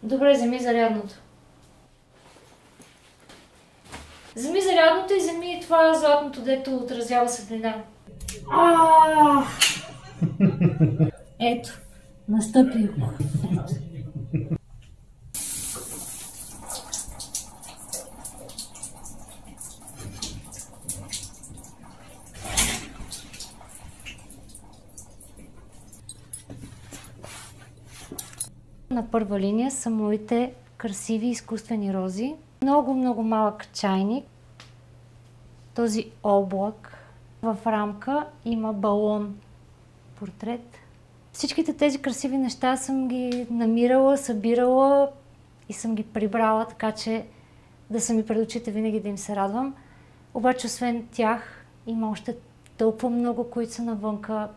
Добре, вземи зарядното. Вземи зарядното и вземи това златното, дето отразява светлина. Ето, настъпи го. Ето. На първа линия са моите красиви изкуствени рози. Много малък чайник. Този облак. В рамка има балон. Портрет. Всичките тези красиви неща съм ги намирала, събирала и съм ги прибрала, така че да са ми пред очите, винаги да им се радвам. Обаче освен тях има още толкова много, които са навънка.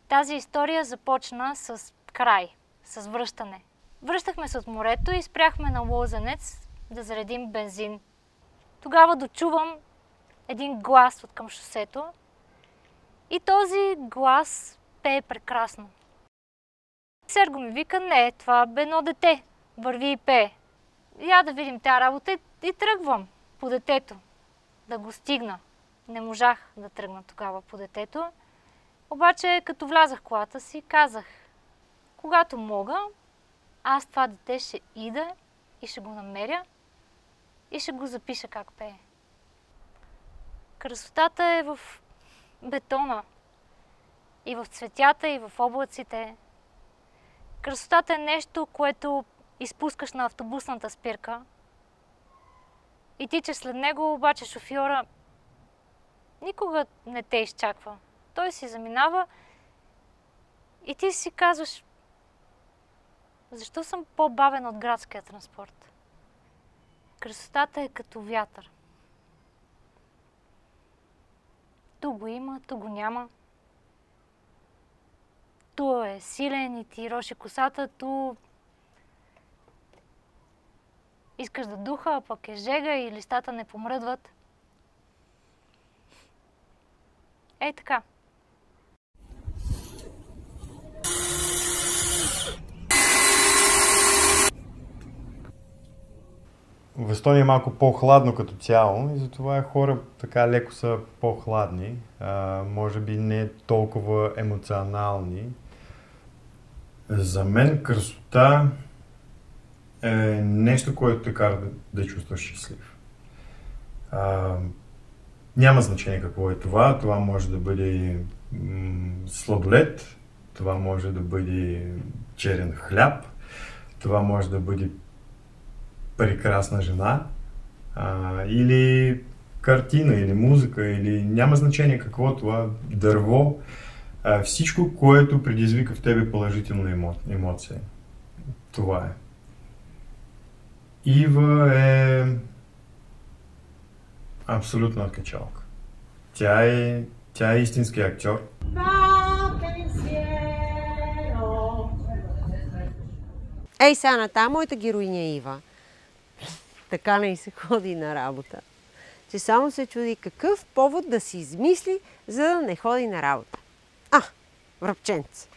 Тази история започна с край, с връщане. Връщахме се от морето и спряхме на Лозенец да заредим бензин. Тогава дочувам един глас от към шосето и този глас пее прекрасно. Серго ми вика: не, това бе едно дете, върви и пее. Я да видим тази работа и тръгвам по детето, да го стигна. Не можах да тръгна тогава по детето. Обаче, като влязах в колата си, казах: когато мога, аз това дете ще ида и ще го намеря и ще го запиша как пее. Красотата е в бетона, и в цветята, и в облаците. Красотата е нещо, което изпускаш на автобусната спирка и тичаш след него, обаче шофьора никога не те изчаква. Той си заминава и ти си казваш: защо съм по-бавен от градския транспорт? Красотата е като вятър. Ту го има, ту го няма. Ту е силен и ти роши косата, ту искаш да духа, а пък е жега и листата не помръдват. Ей така. В Естония е малко по-хладно като цяло и затова хора така леко са по-хладни, може би не толкова емоционални. За мен красота е нещо, което те кара да чувстваш щастлив. Няма значение какво е това. Това може да бъде сладолед, това може да бъде черен хляб, това може да бъде прекрасна жена, или картина, или музика, или няма значение какво е това, дърво, всичко, което предизвика в тебе положителна емоция. Това е. Ива е абсолютна качалка. Тя е истински актьор. Ей сега на тази моята героиня Ива така не и се ходи на работа, че само се чуди какъв повод да си измисли, за да не ходи на работа. Връбченце.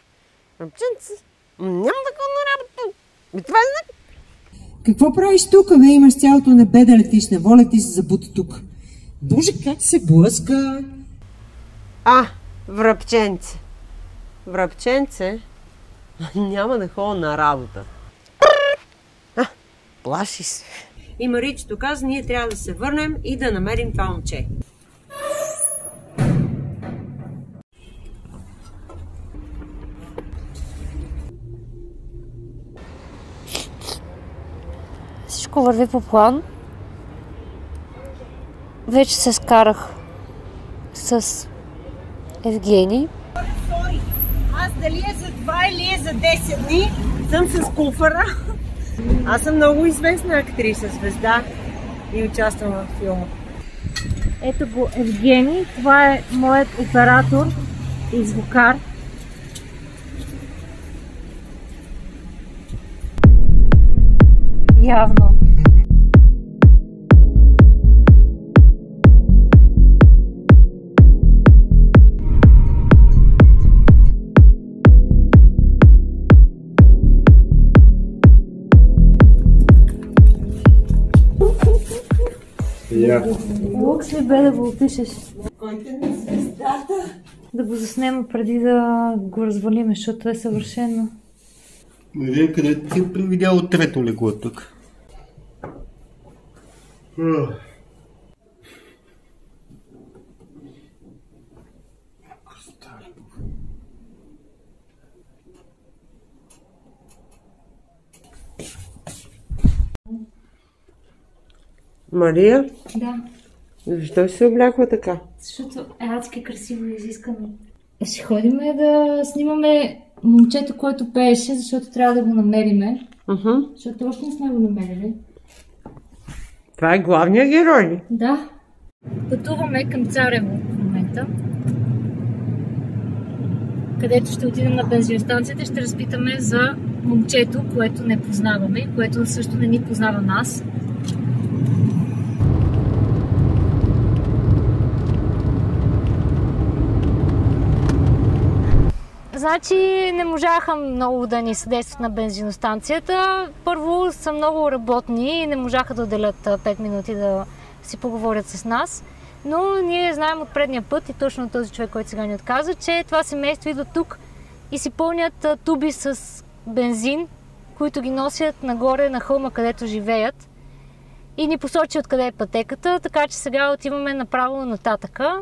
Връбченце? Няма да ходи на работа. Това е знак. Какво правиш тук, бе? Имаш цялото небе да летиш, на воля ти се забута тук. Боже, как се блъска! Връбченце. Връбченце? Няма да ходя на работа. Плаши се. И Маричето каза: ние трябва да се върнем и да намерим това момче. Всичко върви по план. Вече се скарах с Евгений. Аз дали е за 2 или е за 10 дни, съм с куфара. Аз съм много известна актриса, звезда и участвам в филма. Ето го Евгений, това е моят оператор и звукар. Явно. Лукс ли бе да го опишеш? Да го заснема преди да го развалиме, защото е съвършено. Вие къде ти привидяло трето легло тук? Мария, Да, защо си се облякла така? защото е адски красиво и изискано. Ще ходиме да снимаме момчето, което пееше, защото трябва да го намериме. Защото още не сме го намерили. Това е главният герой ли? Да. Пътуваме към Царево в момента, където ще отидем на бензиностанцията и ще разпитаме за момчето, което не познаваме и което също не ни познава нас. Значи не можаха много да ни съдействат на бензиностанцията. Първо са много работни и не можаха да отделят 5 минути да си поговорят с нас. Но ние знаем от предния път и точно този човек, който сега ни отказа, че това семейство идва тук и си пълнят туби с бензин, които ги носят нагоре на хълма, където живеят. И ни посочи откъде е пътеката, така че сега отиваме направо нататъка.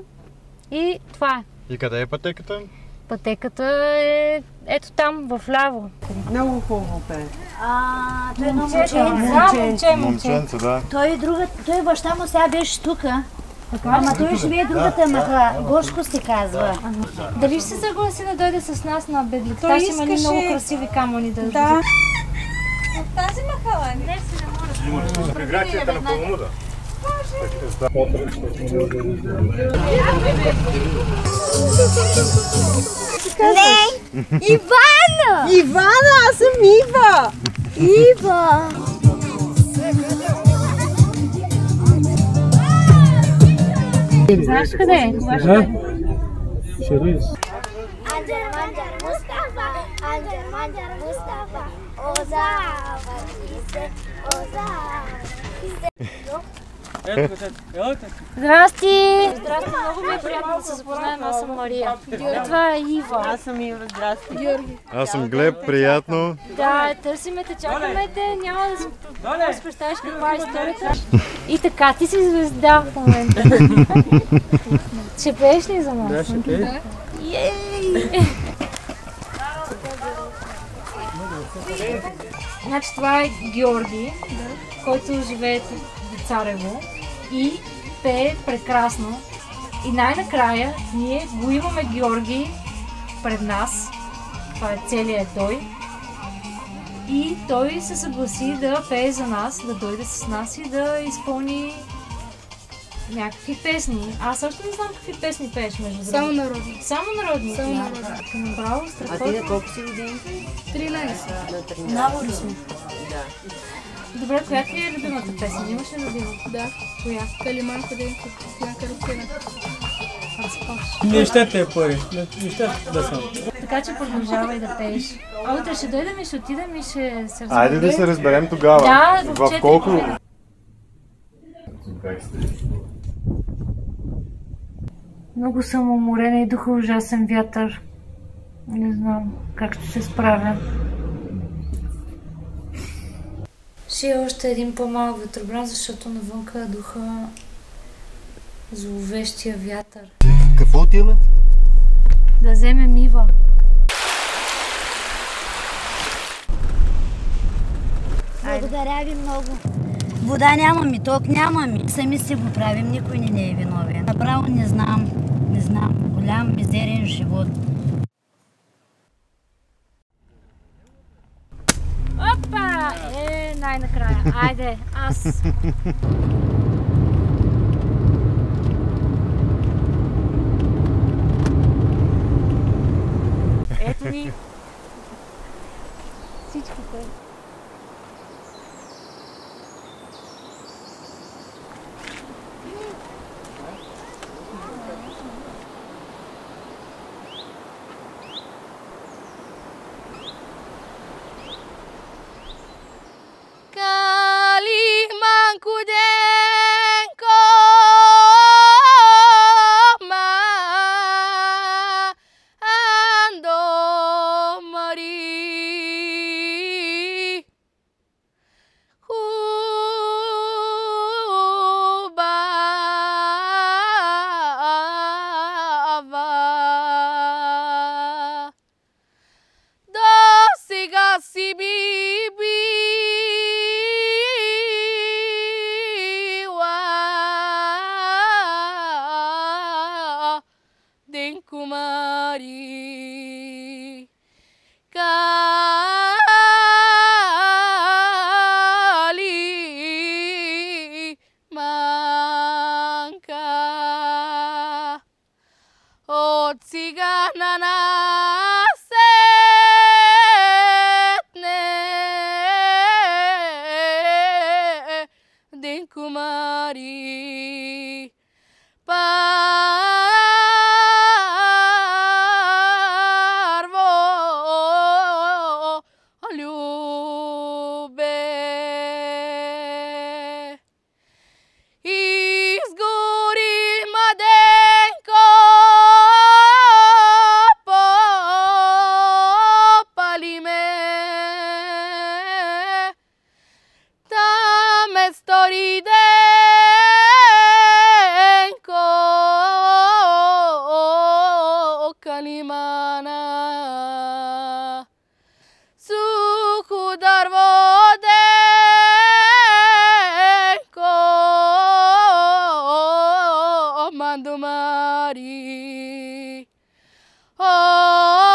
И това е. И къде е пътеката? Пътеката е ето там, в ляво. Много хубаво пее. Той е момче. Момченце, да. Той баща му сега беше тука. Ама той живее другата маха. Гошко се казва. Дали ще се съгласи да дойде с нас на бедликта? Той има ли много красиви камъни да... Да. В тази махала? Не, се не може. Миграцията на Пълнуда. Не! Ивана! Ивана, аз съм Ива! Ива! Знаеш къде е? Анджер Манджер Мустафа, Анджер Манджер Мустафа, Озава Кисе, Озава Кисе. Здрасти! Здрасти, много ми е приятно да се запознаем. Аз съм Мария. Това е Ива. Аз съм Ива, здрасти. Георги. Аз съм Глеб, приятно. Да, търсиме те, чакаме те, няма да си представиш каква е историята. И така, ти си звезда в момента. Ще пееш ли за нас? Да, ще пееш. Значи това е Георги, който живее в Царево и пее прекрасно. И най-накрая ние го имаме Георги пред нас. Това е целият той. И той се съгласи да пее за нас, да дойде с нас и да изпълни някакви песни. Аз също не знам какви песни пееш, между другото. Само народни. Само народни? Само народни. Браво, А страхотно. ти на колко си години? 13. На 13. Много ли сме? Да. Добре, коя ти е любимата песен? Имаш ли любима? Да. Коя? Калиман ходен с Янка Русина. Разкош. Не ще те пари, не ще да съм. Така че продължавай да пееш. А утре ще дойдем и ще отидем и ще се разберем. Айде да се разберем тогава. Да, в В колко? 4:30. Много съм уморена и духа ужасен вятър. Не знам как ще се справя. Ще е още един по-малък ветробран, защото навънка духа зловещия вятър. Какво отиваме? Да вземем Ива. Благодаря ви много. Вода нямаме, ток нямаме. Сами си го правим, никой не е виновен. Направо не знам. Не знам. Голям мизерен живот. Опа! Най-накрая. Айде, аз. Ето ни. Всичките. mari parvo ljube. Izgori madenko popali me, tame storidenko kalimana suhu darvodenko mandumari. Oh